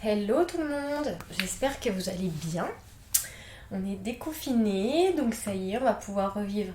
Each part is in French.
Hello tout le monde, j'espère que vous allez bien. On est déconfinés, donc ça y est, on va pouvoir revivre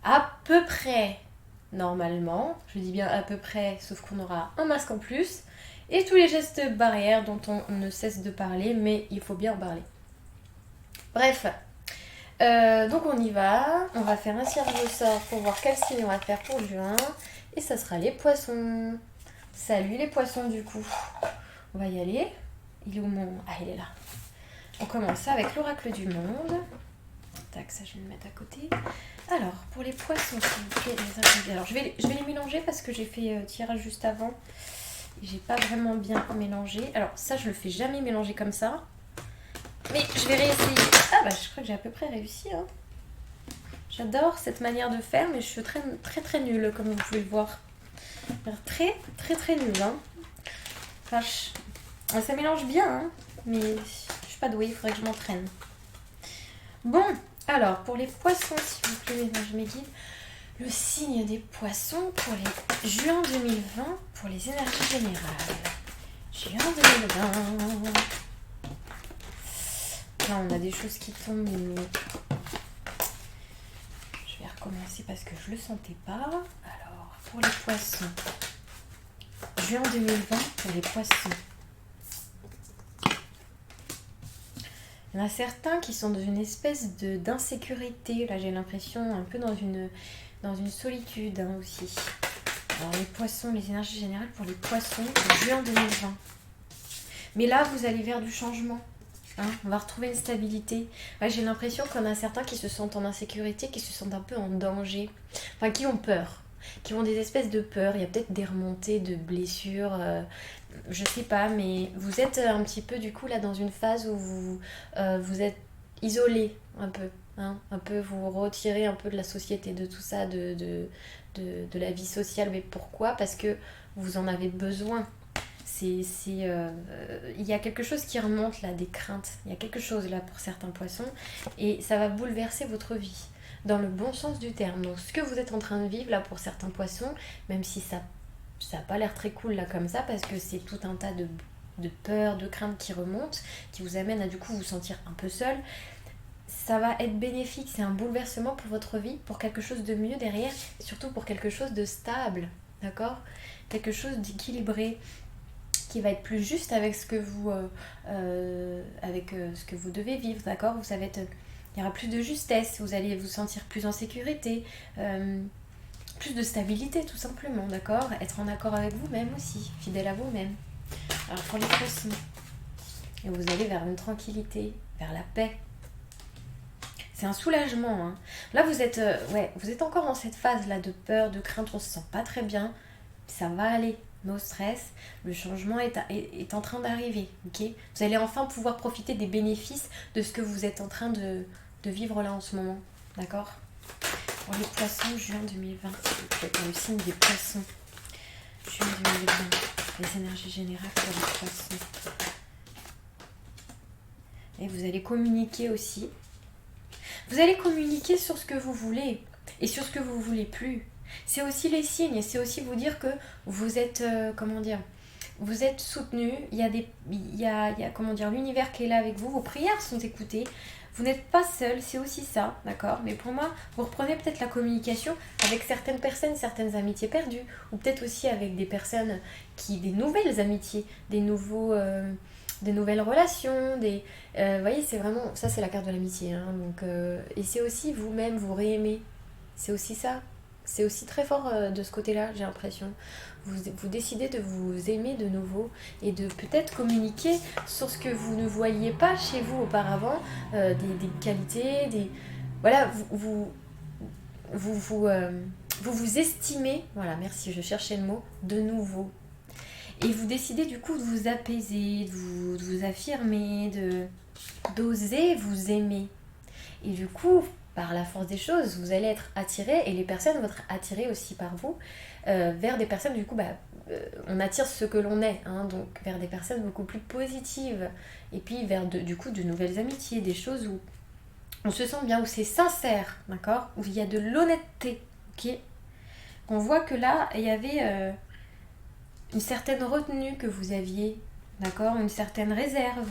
à peu près normalement. Je dis bien à peu près, sauf qu'on aura un masque en plus. Et tous les gestes barrières dont on ne cesse de parler, mais il faut bien en parler. Bref, donc on y va. On va faire un tirage au sort pour voir quel signe on va faire pour juin. Et ça sera les poissons. Salut les poissons du coup. On va y aller. Il est où mon... Ah, il est là. On commence avec l'oracle du monde. Tac, ça je vais le mettre à côté. Alors, pour les poissons, s'il vous plaît, les ingrédients. Alors, je vais les mélanger parce que j'ai fait tirage juste avant. Et j'ai pas vraiment bien mélangé. Alors, ça, je le fais jamais mélanger comme ça. Mais je vais réessayer. Ah, bah, je crois que j'ai à peu près réussi. Hein. J'adore cette manière de faire, mais je suis très, très, très nulle, comme vous pouvez le voir. Alors, très, très, très nulle. Hein. Enfin, ça mélange bien, hein, mais je suis pas douée, il faudrait que je m'entraîne. Bon, alors pour les poissons, s'il vous plaît, je mes guides. Le signe des poissons pour les juin 2020, pour les énergies générales. Juin 2020. Là, on a des choses qui tombent. Je vais recommencer parce que je le sentais pas. Alors, pour les poissons. Juin 2020, pour les poissons. Il y en a certains qui sont dans une espèce d'insécurité. Là, j'ai l'impression un peu dans une solitude hein, aussi. Alors, les poissons, les énergies générales pour les poissons, juin 2020. Mais là, vous allez vers du changement. Hein, on va retrouver une stabilité. Ouais, j'ai l'impression qu'on a certains qui se sentent en insécurité, qui se sentent un peu en danger. Enfin, qui ont peur. Qui ont des espèces de peur. Il y a peut-être des remontées de blessures. Je sais pas, mais vous êtes un petit peu du coup là dans une phase où vous êtes isolé un peu. Hein, un peu vous retirez un peu de la société, de tout ça, de la vie sociale. Mais pourquoi ? Parce que vous en avez besoin. Il y a quelque chose qui remonte là, des craintes. Il y a quelque chose là pour certains poissons. Et ça va bouleverser votre vie. Dans le bon sens du terme. Donc ce que vous êtes en train de vivre là pour certains poissons, même si ça n'a pas l'air très cool là comme ça, parce que c'est tout un tas de peurs, de craintes qui remontent, qui vous amènent à du coup vous sentir un peu seul. Ça va être bénéfique, c'est un bouleversement pour votre vie, pour quelque chose de mieux derrière, et surtout pour quelque chose de stable, d'accord ? Quelque chose d'équilibré, qui va être plus juste avec ce que vous, ce que vous devez vivre, d'accord ? Vous savez il y aura plus de justesse, vous allez vous sentir plus en sécurité, plus de stabilité tout simplement, d'accord ? Être en accord avec vous-même aussi, fidèle à vous-même. Alors pour les poissons, et vous allez vers une tranquillité, vers la paix. C'est un soulagement. Hein. Là vous êtes encore dans cette phase là de peur, de crainte, on se sent pas très bien. Ça va aller, no stress. Le changement est en train d'arriver, ok ? Vous allez enfin pouvoir profiter des bénéfices de ce que vous êtes en train de vivre là en ce moment, d'accord ? Pour les poissons, juin 2020, pour le signe des poissons. Juin 2020, les énergies générales pour les poissons. Et vous allez communiquer aussi. Vous allez communiquer sur ce que vous voulez et sur ce que vous voulez plus. C'est aussi les signes et c'est aussi vous dire que vous êtes, vous êtes soutenu. Il y a l'univers qui est là avec vous. Vos prières sont écoutées. Vous n'êtes pas seul, c'est aussi ça, d'accord ? Mais pour moi, vous reprenez peut-être la communication avec certaines personnes, certaines amitiés perdues, ou peut-être aussi avec des personnes des nouvelles amitiés, des nouvelles relations, vous voyez, c'est vraiment, ça c'est la carte de l'amitié, hein, donc, et c'est aussi vous-même, vous réaimer, c'est aussi ça. C'est aussi très fort de ce côté-là, j'ai l'impression. Vous décidez de vous aimer de nouveau et de peut-être communiquer sur ce que vous ne voyiez pas chez vous auparavant, des qualités, voilà, vous estimez, voilà, merci, je cherchais le mot, de nouveau. Et vous décidez du coup de vous apaiser, de vous affirmer, d'oser vous aimer. Et du coup, par la force des choses, vous allez être attiré et les personnes vont être attirées aussi par vous vers des personnes, du coup, on attire ce que l'on est, hein, donc vers des personnes beaucoup plus positives et puis vers du coup de nouvelles amitiés, des choses où on se sent bien, où c'est sincère, d'accord, où il y a de l'honnêteté, ok. On voit que là, il y avait une certaine retenue que vous aviez d'accord, une certaine réserve.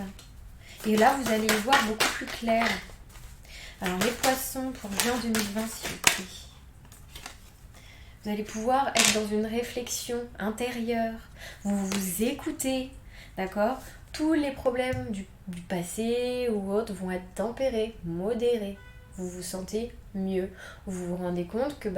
Et là, vous allez y voir beaucoup plus clair. Alors, les poissons pour juin 2028. Vous allez pouvoir être dans une réflexion intérieure. Vous vous écoutez, d'accord? Tous les problèmes du passé ou autres vont être tempérés, modérés. Vous vous sentez mieux. Vous vous rendez compte que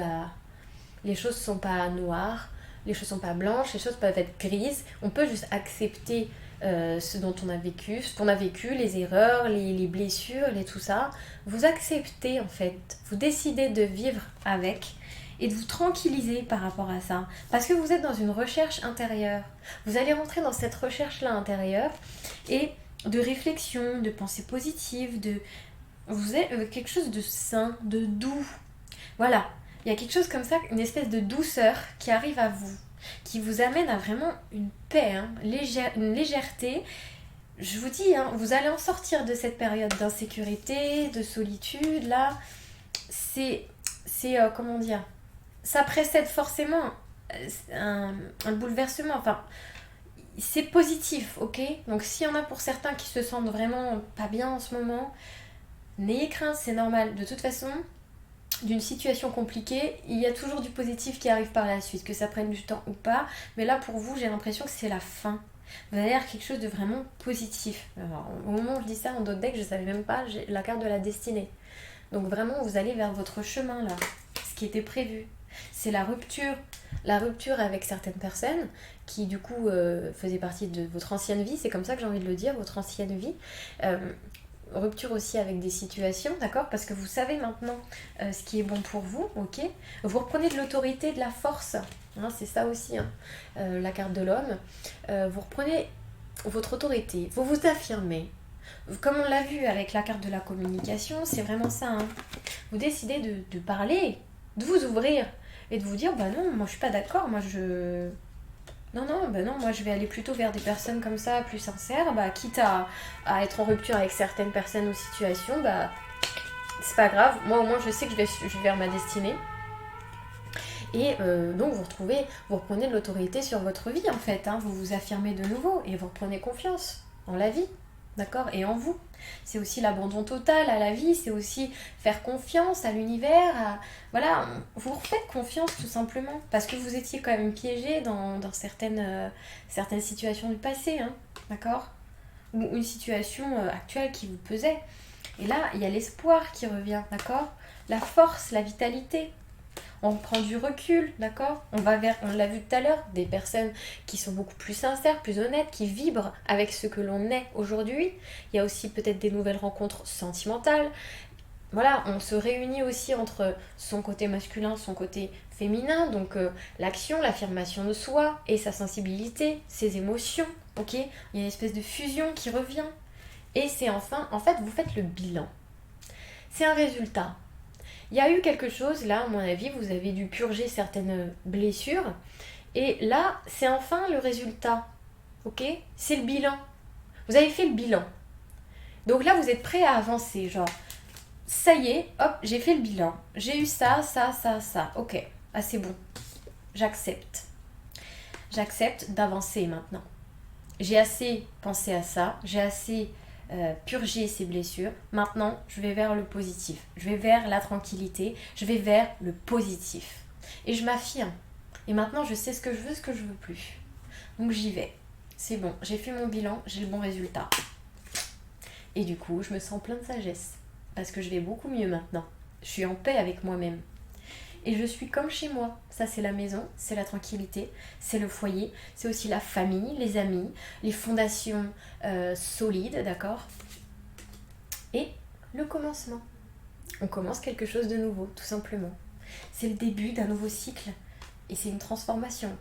les choses ne sont pas noires, les choses ne sont pas blanches, les choses peuvent être grises. On peut juste accepter ce dont on a vécu, ce qu'on a vécu, les erreurs, les blessures, tout ça. Vous acceptez en fait, vous décidez de vivre avec et de vous tranquilliser par rapport à ça. Parce que vous êtes dans une recherche intérieure. Vous allez rentrer dans cette recherche-là intérieure et de réflexion, de pensée positive, vous êtes quelque chose de sain, de doux. Voilà, il y a quelque chose comme ça, une espèce de douceur qui arrive à vous, qui vous amène à vraiment une paix, une légèreté. Je vous dis, vous allez en sortir de cette période d'insécurité, de solitude, là. C'est comment dire, ça précède forcément un bouleversement, enfin, c'est positif, ok? Donc s'il y en a pour certains qui se sentent vraiment pas bien en ce moment, n'ayez crainte, c'est normal. De toute façon, d'une situation compliquée, il y a toujours du positif qui arrive par la suite, que ça prenne du temps ou pas. Mais là, pour vous, j'ai l'impression que c'est la fin. Vous allez avoir quelque chose de vraiment positif. Alors, au moment où je dis ça, en d'autres decks, je ne savais même pas, j'ai la carte de la destinée. Donc vraiment, vous allez vers votre chemin là, ce qui était prévu. C'est la rupture avec certaines personnes qui du coup faisaient partie de votre ancienne vie, c'est comme ça que j'ai envie de le dire, votre ancienne vie. Rupture aussi avec des situations, d'accord? Parce que vous savez maintenant ce qui est bon pour vous, ok? Vous reprenez de l'autorité, de la force, c'est ça aussi, la carte de l'homme. Vous reprenez votre autorité, vous vous affirmez. Comme on l'a vu avec la carte de la communication, c'est vraiment ça. Vous décidez de parler, de vous ouvrir et de vous dire, non, moi je suis pas d'accord, moi je... Non, moi je vais aller plutôt vers des personnes comme ça, plus sincères, quitte à être en rupture avec certaines personnes ou situations, c'est pas grave, moi au moins je sais que je vais vers ma destinée. Et donc vous reprenez de l'autorité sur votre vie en fait, vous vous affirmez de nouveau et vous reprenez confiance en la vie. D'accord? Et en vous. C'est aussi l'abandon total à la vie, c'est aussi faire confiance à l'univers. Voilà, vous refaites confiance tout simplement. Parce que vous étiez quand même piégé dans certaines situations du passé. D'accord? Ou une situation actuelle qui vous pesait. Et là, il y a l'espoir qui revient. D'accord? La force, la vitalité. On prend du recul, d'accord? On l'a vu tout à l'heure, des personnes qui sont beaucoup plus sincères, plus honnêtes, qui vibrent avec ce que l'on est aujourd'hui. Il y a aussi peut-être des nouvelles rencontres sentimentales. Voilà, on se réunit aussi entre son côté masculin, son côté féminin, donc l'action, l'affirmation de soi et sa sensibilité, ses émotions, ok? Il y a une espèce de fusion qui revient. Et c'est enfin, en fait, vous faites le bilan. C'est un résultat. Il y a eu quelque chose, là, à mon avis, vous avez dû purger certaines blessures. Et là, c'est enfin le résultat. Ok? C'est le bilan. Vous avez fait le bilan. Donc là, vous êtes prêt à avancer. Genre, ça y est, hop, j'ai fait le bilan. J'ai eu ça. Ok, c'est bon. J'accepte. J'accepte d'avancer maintenant. J'ai assez pensé à ça. J'ai assez... purger ces blessures. Maintenant, je vais vers le positif. Je vais vers la tranquillité. Je vais vers le positif. Et je m'affirme. Et maintenant, je sais ce que je veux, ce que je veux plus. Donc j'y vais. C'est bon, j'ai fait mon bilan, j'ai le bon résultat. Et du coup, je me sens plein de sagesse. Parce que je vais beaucoup mieux maintenant. Je suis en paix avec moi-même. Et je suis comme chez moi. Ça, c'est la maison, c'est la tranquillité, c'est le foyer, c'est aussi la famille, les amis, les fondations solides, d'accord? Et le commencement. On commence quelque chose de nouveau, tout simplement. C'est le début d'un nouveau cycle. Et c'est une transformation.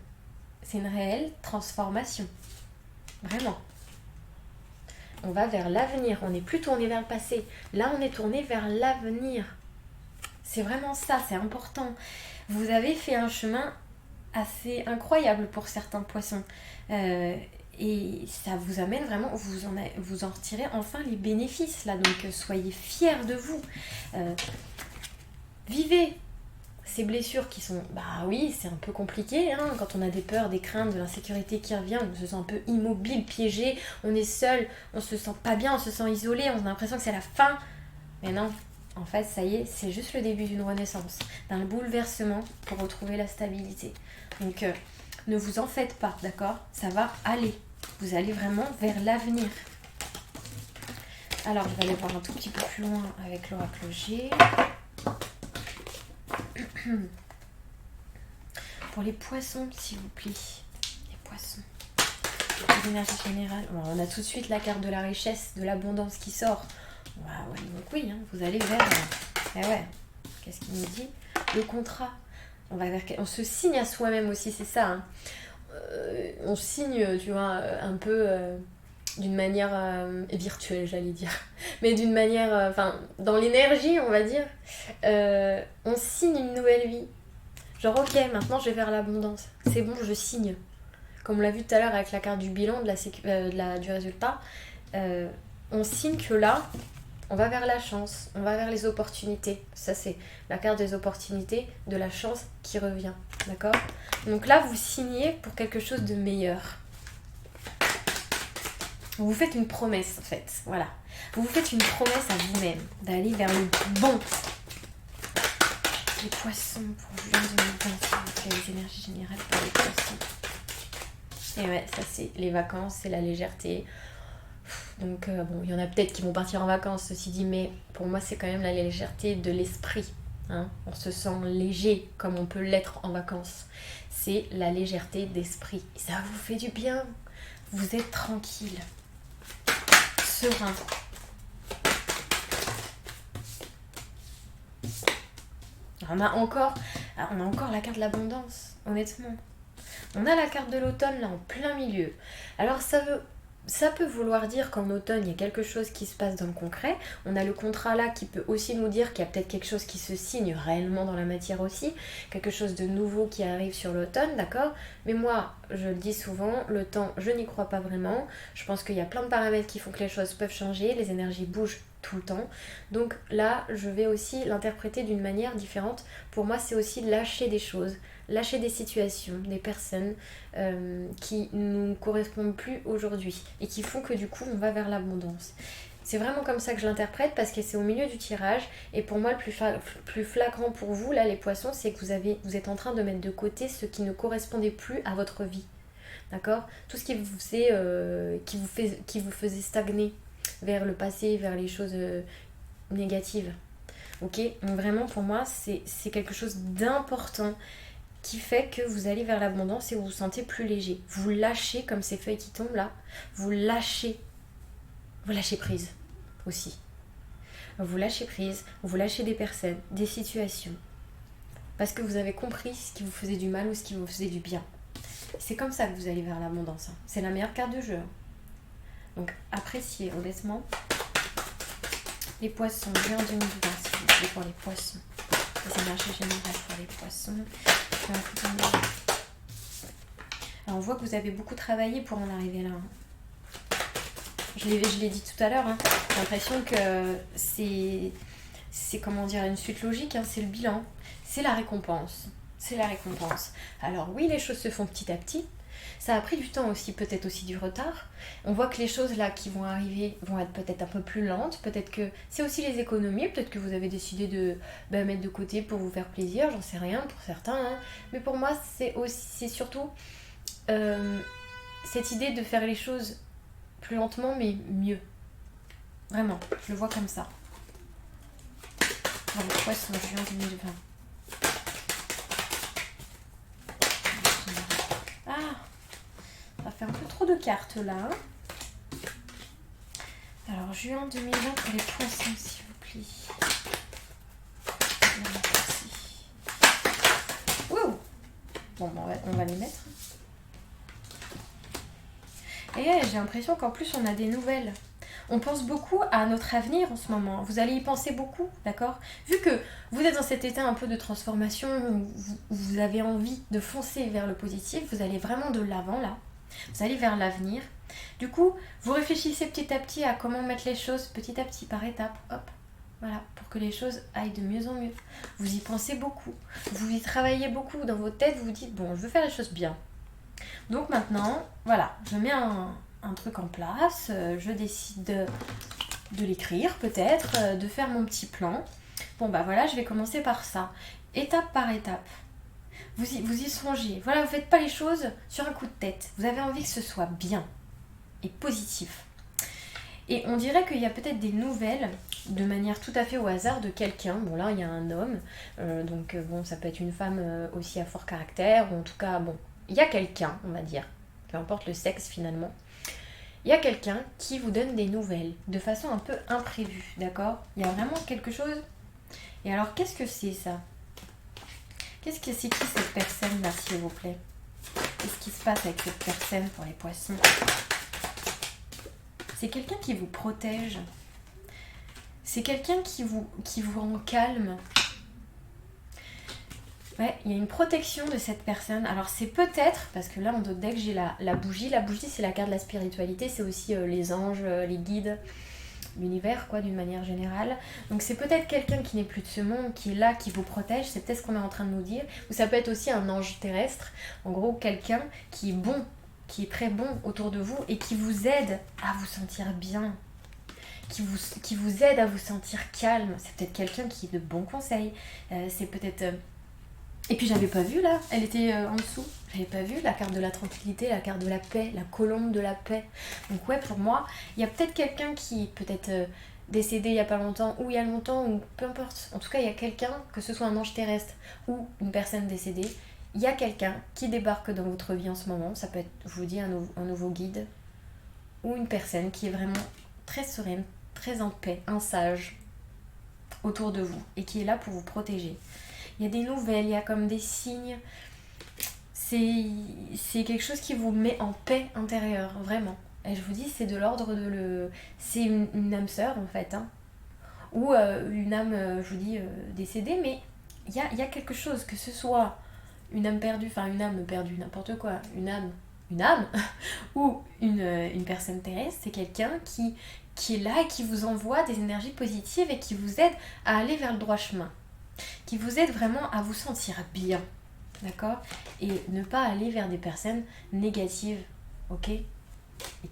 C'est une réelle transformation. Vraiment. On va vers l'avenir. On n'est plus tourné vers le passé. Là, on est tourné vers l'avenir. C'est vraiment ça, c'est important. Vous avez fait un chemin assez incroyable pour certains poissons. Et ça vous amène vraiment, vous en retirez enfin les bénéfices là. Donc soyez fiers de vous. Vivez ces blessures qui sont, bah oui, c'est un peu compliqué, hein, quand on a des peurs, des craintes, de l'insécurité qui revient, on se sent un peu immobile, piégé, on est seul, on se sent pas bien, on se sent isolé, on a l'impression que c'est la fin. Mais non, en fait, ça y est, c'est juste le début d'une renaissance, d'un bouleversement pour retrouver la stabilité. Donc, ne vous en faites pas, d'accord? Ça va aller. Vous allez vraiment vers l'avenir. Alors, je vais aller voir un tout petit peu plus loin avec l'oracle G. Pour les poissons, s'il vous plaît. Les poissons. Les énergies générales. Bon, on a tout de suite la carte de la richesse, de l'abondance qui sort. Ouais, donc oui, hein, vous allez vers... Eh ouais, qu'est-ce qu'il nous dit? Le contrat. On se signe à soi-même aussi, c'est ça. Hein. On signe, tu vois, un peu d'une manière virtuelle, j'allais dire. Mais d'une manière... Enfin, dans l'énergie, on va dire. On signe une nouvelle vie. Genre, ok, maintenant je vais vers l'abondance. C'est bon, je signe. Comme on l'a vu tout à l'heure avec la carte du bilan, du résultat. On signe que là... On va vers la chance, on va vers les opportunités. Ça, c'est la carte des opportunités, de la chance qui revient. D'accord? Donc là, vous signez pour quelque chose de meilleur. Vous vous faites une promesse, en fait. Voilà. Vous vous faites une promesse à vous-même d'aller vers le bon. Les poissons pour juin 2020, les énergies générales pour les poissons. Et ouais, ça, c'est les vacances, c'est la légèreté. Donc bon, il y en a peut-être qui vont partir en vacances, ceci dit, mais pour moi c'est quand même la légèreté de l'esprit. Hein. On se sent léger comme on peut l'être en vacances. C'est la légèreté d'esprit. Et ça vous fait du bien. Vous êtes tranquille, serein. On a encore la carte de l'abondance, honnêtement. On a la carte de l'automne là en plein milieu. Alors ça peut vouloir dire qu'en automne, il y a quelque chose qui se passe dans le concret. On a le contrat là qui peut aussi nous dire qu'il y a peut-être quelque chose qui se signe réellement dans la matière aussi. Quelque chose de nouveau qui arrive sur l'automne, d'accord? Mais moi, je le dis souvent, le temps, je n'y crois pas vraiment. Je pense qu'il y a plein de paramètres qui font que les choses peuvent changer. Les énergies bougent tout le temps. Donc là, je vais aussi l'interpréter d'une manière différente. Pour moi, c'est aussi lâcher des choses. Lâcher des situations, des personnes qui ne nous correspondent plus aujourd'hui et qui font que du coup on va vers l'abondance. C'est vraiment comme ça que je l'interprète parce que c'est au milieu du tirage et pour moi le plus flagrant pour vous là les poissons c'est que vous êtes en train de mettre de côté ce qui ne correspondait plus à votre vie. D'accord? Tout ce qui vous faisait stagner vers le passé, vers les choses négatives. Ok? Donc vraiment pour moi c'est quelque chose d'important qui fait que vous allez vers l'abondance et vous vous sentez plus léger. Vous lâchez, comme ces feuilles qui tombent là, vous lâchez prise aussi. Vous lâchez prise, vous lâchez des personnes, des situations, parce que vous avez compris ce qui vous faisait du mal ou ce qui vous faisait du bien. C'est comme ça que vous allez vers l'abondance. Hein. C'est la meilleure carte de jeu. Hein. Donc appréciez honnêtement les poissons, juin 2020, s'il vous plaît, pour les poissons. Les énergies générales pour les poissons. Alors on voit que vous avez beaucoup travaillé pour en arriver là. Je l'ai dit tout à l'heure, hein. J'ai l'impression que c'est comment dire une suite logique, hein. C'est le bilan, c'est la récompense. C'est la récompense. Alors oui, les choses se font petit à petit. Ça a pris du temps aussi, peut-être aussi du retard. On voit que les choses là qui vont arriver vont être peut-être un peu plus lentes. Peut-être que c'est aussi les économies. Peut-être que vous avez décidé de mettre de côté pour vous faire plaisir. J'en sais rien pour certains. Hein. Mais pour moi, c'est surtout cette idée de faire les choses plus lentement mais mieux. Vraiment, je le vois comme ça. Dans le poisson, juin 2020. Ah, ça fait un peu trop de cartes là. Alors, juin 2020 pour les poissons, s'il vous plaît. Wow. Bon, on va les mettre. Et j'ai l'impression qu'en plus, on a des nouvelles. On pense beaucoup à notre avenir en ce moment. Vous allez y penser beaucoup, d'accord? Vu que vous êtes dans cet état un peu de transformation, où vous avez envie de foncer vers le positif, vous allez vraiment de l'avant là. Vous allez vers l'avenir. Du coup, vous réfléchissez petit à petit à comment mettre les choses petit à petit, par étapes. Hop, Voilà, pour que les choses aillent de mieux en mieux. Vous y pensez beaucoup, vous y travaillez beaucoup dans votre tête, vous vous dites, bon, je veux faire les choses bien. Donc maintenant, voilà, je mets un truc en place, je décide de l'écrire peut-être, de faire mon petit plan. Bon bah voilà, je vais commencer par ça, étape par étape. Vous y songez, voilà, vous faites pas les choses sur un coup de tête. Vous avez envie que ce soit bien et positif. Et on dirait qu'il y a peut-être des nouvelles, de manière tout à fait au hasard, de quelqu'un. Bon là, il y a un homme, donc bon, ça peut être une femme aussi à fort caractère, ou en tout cas, bon, il y a quelqu'un, on va dire, peu importe le sexe finalement. Il y a quelqu'un qui vous donne des nouvelles, de façon un peu imprévue, d'accord? Il y a vraiment quelque chose. Et alors, qu'est-ce que c'est ça? C'est qui cette personne-là, s'il vous plaît? Qu'est-ce qui se passe avec cette personne pour les poissons? C'est quelqu'un qui vous protège. C'est quelqu'un qui vous rend calme. Ouais, il y a une protection de cette personne. Alors c'est peut-être, parce que là, dès que j'ai la bougie c'est la carte de la spiritualité, c'est aussi les anges, les guides, l'univers, quoi, d'une manière générale. Donc c'est peut-être quelqu'un qui n'est plus de ce monde, qui est là, qui vous protège, c'est peut-être ce qu'on est en train de nous dire. Ou ça peut être aussi un ange terrestre, en gros quelqu'un qui est bon, qui est très bon autour de vous et qui vous aide à vous sentir bien, qui vous aide à vous sentir calme. C'est peut-être quelqu'un qui est de bons conseils, c'est peut-être... Et puis j'avais pas vu là, elle était en dessous, j'avais pas vu la carte de la tranquillité, la carte de la paix, la colombe de la paix. Donc ouais, pour moi, il y a peut-être quelqu'un qui peut-être décédé il y a pas longtemps, ou il y a longtemps, ou peu importe. En tout cas, il y a quelqu'un, que ce soit un ange terrestre ou une personne décédée, il y a quelqu'un qui débarque dans votre vie en ce moment. Ça peut être, je vous dis, un nouveau guide, ou une personne qui est vraiment très sereine, très en paix, un sage autour de vous, et qui est là pour vous protéger. Il y a des nouvelles, il y a comme des signes. C'est quelque chose qui vous met en paix intérieure, vraiment. Et je vous dis, c'est de l'ordre de c'est une âme sœur, en fait. Hein. Ou une âme, je vous dis, décédée. Mais il y a quelque chose, que ce soit une âme perdue, n'importe quoi. Une âme ou une personne terrestre, c'est quelqu'un qui est là et qui vous envoie des énergies positives et qui vous aide à aller vers le droit chemin. Qui vous aide vraiment à vous sentir bien, d'accord? Et ne pas aller vers des personnes négatives, ok? Et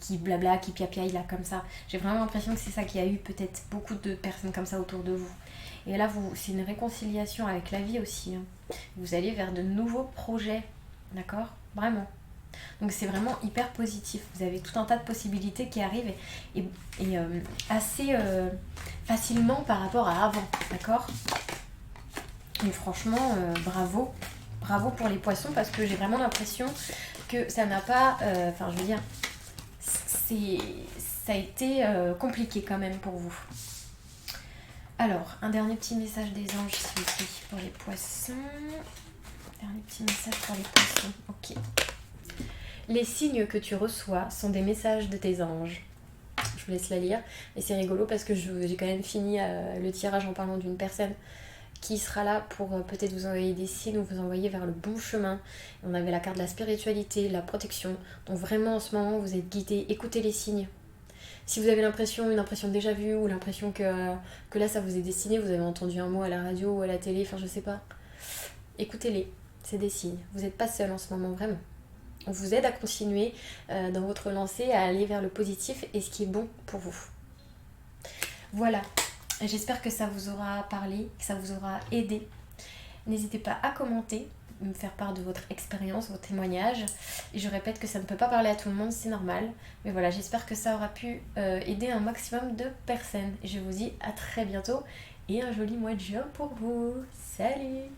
qui blabla, qui piapiaille là comme ça. J'ai vraiment l'impression que c'est ça qu'il y a eu, peut-être beaucoup de personnes comme ça autour de vous. Et là, c'est une réconciliation avec la vie aussi. Hein. Vous allez vers de nouveaux projets, d'accord? Vraiment. Donc c'est vraiment hyper positif. Vous avez tout un tas de possibilités qui arrivent et assez facilement par rapport à avant, d'accord? Et franchement, bravo pour les poissons, parce que j'ai vraiment l'impression que ça n'a pas... Enfin, je veux dire, ça a été compliqué quand même pour vous. Alors, un dernier petit message des anges, s'il vous plaît, pour les poissons. Dernier petit message pour les poissons, ok. Les signes que tu reçois sont des messages de tes anges. Je vous laisse la lire. Et c'est rigolo parce que j'ai quand même fini le tirage en parlant d'une personne qui sera là pour peut-être vous envoyer des signes ou vous envoyer vers le bon chemin. On avait la carte de la spiritualité, la protection. Donc vraiment en ce moment vous êtes guidés, écoutez les signes. Si vous avez une impression déjà vue ou l'impression que là ça vous est destiné, vous avez entendu un mot à la radio ou à la télé, enfin je sais pas. Écoutez-les, c'est des signes. Vous n'êtes pas seul en ce moment, vraiment. On vous aide à continuer dans votre lancée, à aller vers le positif et ce qui est bon pour vous. Voilà. J'espère que ça vous aura parlé, que ça vous aura aidé. N'hésitez pas à commenter, me faire part de votre expérience, vos témoignages. Et je répète que ça ne peut pas parler à tout le monde, c'est normal. Mais voilà, j'espère que ça aura pu aider un maximum de personnes. Et je vous dis à très bientôt et un joli mois de juin pour vous. Salut!